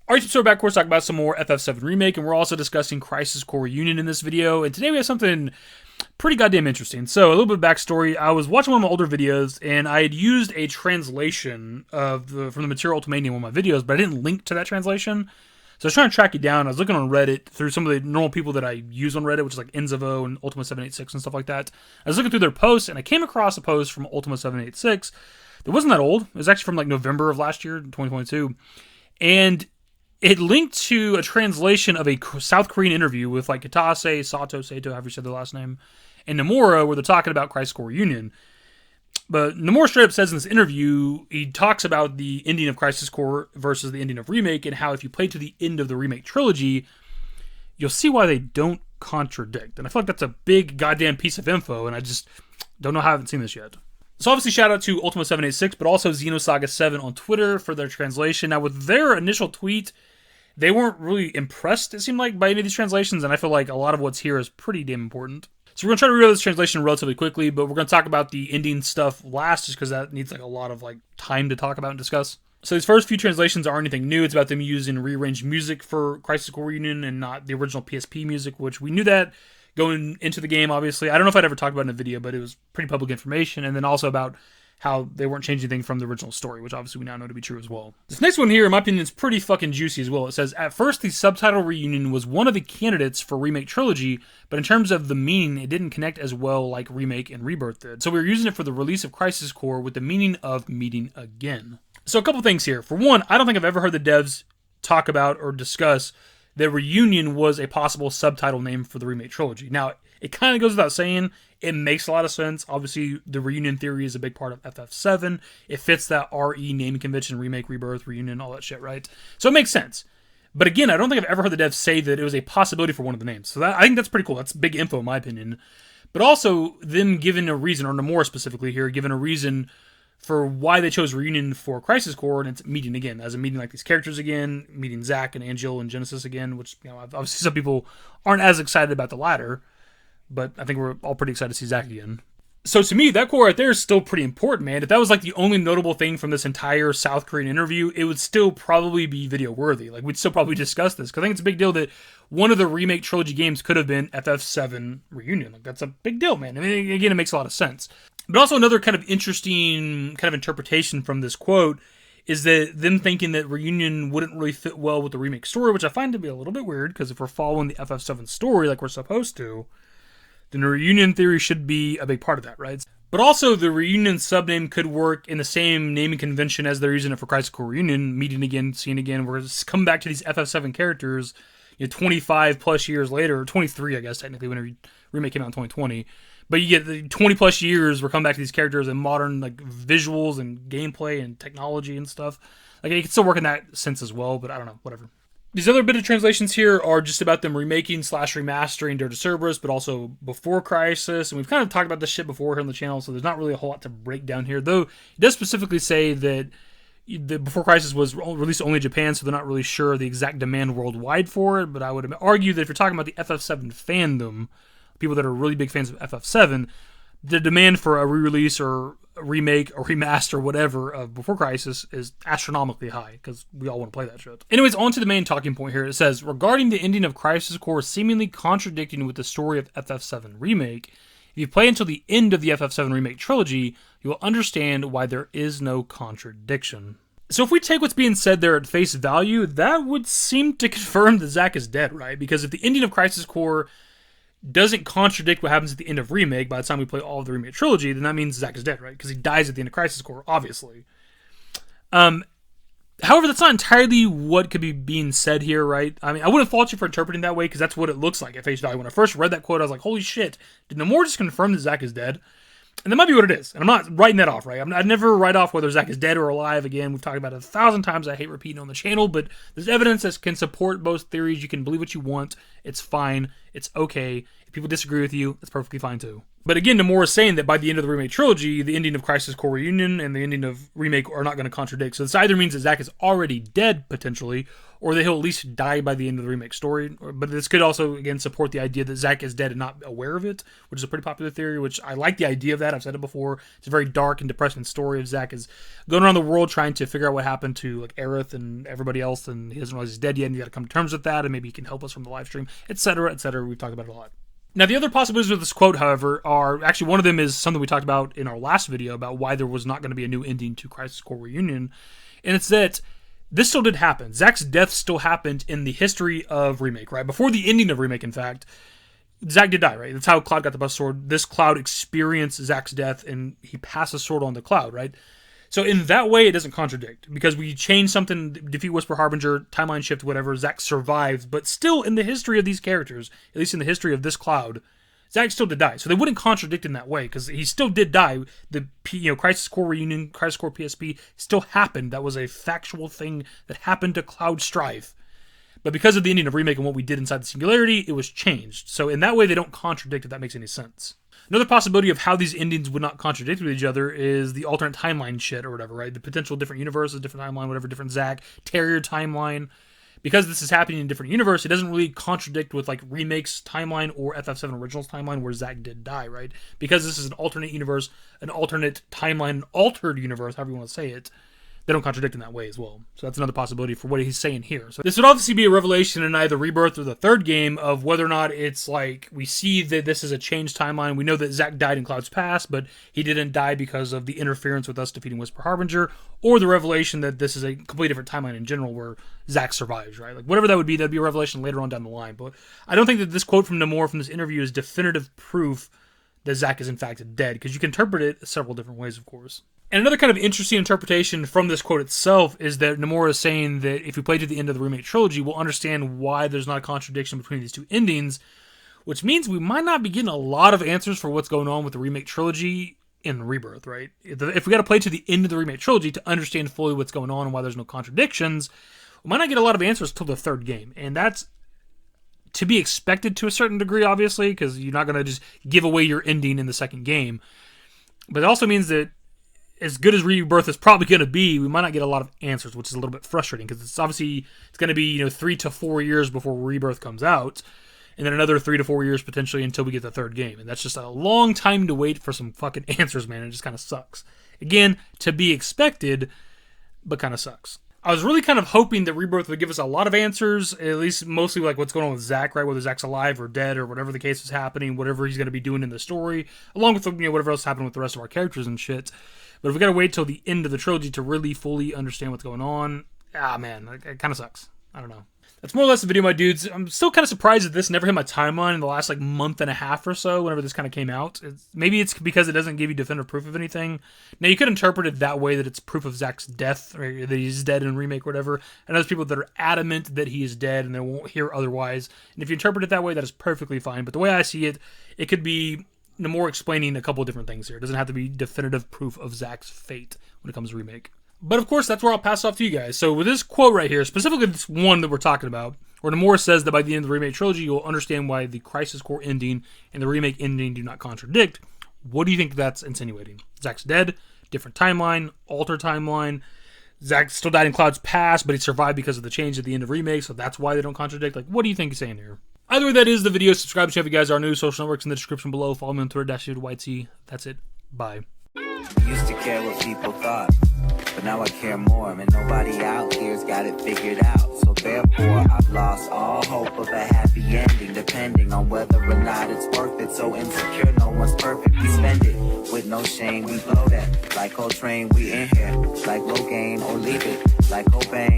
Alright, so we're back, of course, talking about some more FF7 Remake, and we're also discussing Crisis Core Reunion in this video, and today we have something pretty goddamn interesting. So, a little bit of backstory. I was watching one of my older videos, and I had used a translation from the material Ultimania in one of my videos, but I didn't link to that translation. So I was trying to track it down. I was looking on Reddit through some of the normal people that I use on Reddit, which is like Enzivo and Ultima786 and stuff like that. I was looking through their posts, and I came across a post from Ultima786 that wasn't that old. It was actually from like November of last year, 2022. And it linked to a translation of a South Korean interview with like Kitase, Sato, however you said their last name, and Nomura, where they're talking about Crisis Core Reunion. But Nomura straight up says in this interview, he talks about the ending of Crisis Core versus the ending of Remake, and how if you play to the end of the Remake trilogy, you'll see why they don't contradict. And I feel like that's a big goddamn piece of info, and I just don't know how I haven't seen this yet. So obviously shout out to Ultima786, but also Xenosaga7 on Twitter for their translation. Now with their initial tweet, they weren't really impressed, it seemed like, by any of these translations, and I feel like a lot of what's here is pretty damn important. So we're going to try to read this translation relatively quickly, but we're going to talk about the ending stuff last, just because that needs like a lot of like time to talk about and discuss. So these first few translations aren't anything new. It's about them using rearranged music for Crisis Core Reunion and not the original PSP music, which we knew that going into the game, obviously. I don't know if I'd ever talked about it in a video, but it was pretty public information. And then also about how they weren't changing anything from the original story, which obviously we now know to be true as well. This next one here, in my opinion, is pretty fucking juicy as well. It says, at first the subtitle Reunion was one of the candidates for Remake Trilogy, but in terms of the meaning, it didn't connect as well like Remake and Rebirth did. So we were using it for the release of Crisis Core with the meaning of meeting again. So a couple things here. For one, I don't think I've ever heard the devs talk about or discuss that Reunion was a possible subtitle name for the Remake Trilogy. Now, it kind of goes without saying, it makes a lot of sense. Obviously, the Reunion theory is a big part of FF7. It fits that RE naming convention, Remake, Rebirth, Reunion, all that shit, right? So it makes sense. But again, I don't think I've ever heard the devs say that it was a possibility for one of the names. So I think that's pretty cool. That's big info in my opinion. But also, them giving a reason, or Nomura specifically here, giving a reason for why they chose Reunion for Crisis Core, and it's meeting again, as a meeting like these characters again, meeting Zack and Angel and Genesis again, which, you know, obviously some people aren't as excited about the latter, but I think we're all pretty excited to see Zack again. So to me, that core right there is still pretty important, man. If that was like the only notable thing from this entire South Korean interview, it would still probably be video worthy. Like, we'd still probably discuss this, because I think it's a big deal that one of the Remake Trilogy games could have been FF7 Reunion. Like, that's a big deal, man. I mean, again, it makes a lot of sense. But also another kind of interesting kind of interpretation from this quote is that them thinking that Reunion wouldn't really fit well with the Remake story, which I find to be a little bit weird, because if we're following the FF7 story like we're supposed to, then the Reunion theory should be a big part of that, right? But also, the Reunion subname could work in the same naming convention as they're using it for Crisis Core Reunion, meeting again, seeing again. We're just coming back to these FF7 characters, 25 plus years later, or 23, I guess, technically, when Remake came out in 2020. But you get the 20 plus years, we're coming back to these characters in modern like visuals and gameplay and technology and stuff. Like, it can still work in that sense as well, but I don't know, whatever. These other bit of translations here are just about them remaking / remastering Dare to Cerberus, but also before Crisis. And we've kind of talked about this shit before here on the channel, so there's not really a whole lot to break down here. Though, it does specifically say that the Before Crisis was released only in Japan, so they're not really sure the exact demand worldwide for it. But I would argue that if you're talking about the FF7 fandom, people that are really big fans of FF7, the demand for a re-release or a remake or remaster or whatever of Before Crisis is astronomically high, because we all want to play that shit. Anyways, on to the main talking point here. It says, regarding the ending of Crisis Core seemingly contradicting with the story of FF7 Remake, if you play until the end of the FF7 Remake trilogy, you will understand why there is no contradiction. So if we take what's being said there at face value, that would seem to confirm that Zack is dead, right? Because if the ending of Crisis Core doesn't contradict what happens at the end of Remake by the time we play all of the Remake trilogy, then that means Zack is dead, right? Because he dies at the end of Crisis Core, obviously. However, that's not entirely what could be being said here, right? I mean, I wouldn't fault you for interpreting that way, because that's what it looks like at face value. When I first read that quote, I was like, holy shit, did Nomura just confirm that Zack is dead? And that might be what it is. And I'm not writing that off, right? I'd never write off whether Zack is dead or alive. Again, we've talked about it 1,000 times. I hate repeating on the channel, but there's evidence that can support both theories. You can believe what you want. It's fine. It's okay. If people disagree with you, it's perfectly fine too. But again, Nomura is saying that by the end of the Remake Trilogy, the ending of Crisis Core Reunion and the ending of Remake are not going to contradict. So this either means that Zack is already dead, potentially, or that he'll at least die by the end of the Remake story. But this could also, again, support the idea that Zack is dead and not aware of it, which is a pretty popular theory, which I like the idea of that. I've said it before. It's a very dark and depressing story of Zack is going around the world trying to figure out what happened to like Aerith and everybody else, and he doesn't realize he's dead yet, and you got to come to terms with that, and maybe he can help us from the live stream, etc., etc. We've talked about it a lot. Now, the other possibilities with this quote, however, are actually one of them is something we talked about in our last video about why there was not going to be a new ending to Crisis Core Reunion, and it's that this still did happen. Zack's death still happened in the history of Remake, right? Before the ending of Remake, in fact, Zack did die, right? That's how Cloud got the bust sword. This Cloud experienced Zack's death, and he passed the sword on to Cloud, right? So in that way, it doesn't contradict, because we change something, defeat Whisper Harbinger, timeline shift, whatever, Zack survives, but still in the history of these characters, at least in the history of this Cloud, Zack still did die. So they wouldn't contradict in that way, because he still did die. The Crisis Core Reunion, Crisis Core PSP still happened. That was a factual thing that happened to Cloud Strife. But because of the ending of Remake and what we did inside the Singularity, it was changed. So in that way, they don't contradict, if that makes any sense. Another possibility of how these endings would not contradict with each other is the alternate timeline shit or whatever, right? The potential different universes, different timeline, whatever, different Zack, Terrier timeline. Because this is happening in a different universe, it doesn't really contradict with like Remake's timeline or FF7 Original's timeline where Zack did die, right? Because this is an alternate universe, an alternate timeline, an altered universe, however you want to say it, they don't contradict in that way as well. So that's another possibility for what he's saying here. So this would obviously be a revelation in either Rebirth or the third game of whether or not it's like we see that this is a changed timeline. We know that Zack died in Cloud's past, but he didn't die because of the interference with us defeating Whisper Harbinger, or the revelation that this is a completely different timeline in general where Zack survives, right? Like whatever that would be, that'd be a revelation later on down the line. But I don't think that this quote from Nomura from this interview is definitive proof that Zack is in fact dead, because you can interpret it several different ways, of course. And another kind of interesting interpretation from this quote itself is that Nomura is saying that if we play to the end of the Remake Trilogy, we'll understand why there's not a contradiction between these two endings, which means we might not be getting a lot of answers for what's going on with the Remake Trilogy in Rebirth, right? If we got to play to the end of the Remake Trilogy to understand fully what's going on and why there's no contradictions, we might not get a lot of answers till the third game. And that's to be expected to a certain degree, obviously, because you're not going to just give away your ending in the second game. But it also means that as good as Rebirth is probably going to be, we might not get a lot of answers, which is a little bit frustrating, because it's obviously it's going to be 3 to 4 years before Rebirth comes out, and then another 3 to 4 years potentially until we get the third game, and that's just a long time to wait for some fucking answers, man. It just kind of sucks. Again, to be expected, but kind of sucks. I was really kind of hoping that Rebirth would give us a lot of answers, at least mostly like what's going on with Zack, right? Whether Zack's alive or dead or whatever the case is happening, whatever he's going to be doing in the story, along with whatever else happened with the rest of our characters and shit. But if we got to wait till the end of the trilogy to really fully understand what's going on, man, it kind of sucks. I don't know. That's more or less the video, my dudes. I'm still kind of surprised that this never hit my timeline in the last month and a half or so, whenever this kind of came out. Maybe it's because it doesn't give you definitive proof of anything. Now, you could interpret it that way, that it's proof of Zack's death, or that he's dead in Remake or whatever, and there's people that are adamant that he is dead and they won't hear otherwise. And if you interpret it that way, that is perfectly fine. But the way I see it, it could be Nomura explaining a couple of different things here. It doesn't have to be definitive proof of Zack's fate when it comes to Remake. But of course, that's where I'll pass off to you guys. So with this quote right here, specifically this one that we're talking about, where Nomura says that by the end of the Remake Trilogy, you'll understand why the Crisis Core ending and the Remake ending do not contradict. What do you think that's insinuating? Zack's dead, different timeline, altered timeline. Zack still died in Cloud's past, but he survived because of the change at the end of Remake, so that's why they don't contradict. What do you think he's saying here? Either way, that is the video. Subscribe to if you guys are new. Social networks in the description below. Follow me on Twitter, @davidbusiness. That's it. Bye. Used to care what people thought, but now I care more, and nobody out here's got it figured out. So therefore, I've lost all hope of a happy ending, depending on whether or not it's worth it. So insecure, no one's perfect. We spend it with no shame. We blow that like Coltrane. We in here like Low Gain or leave it like Cobain.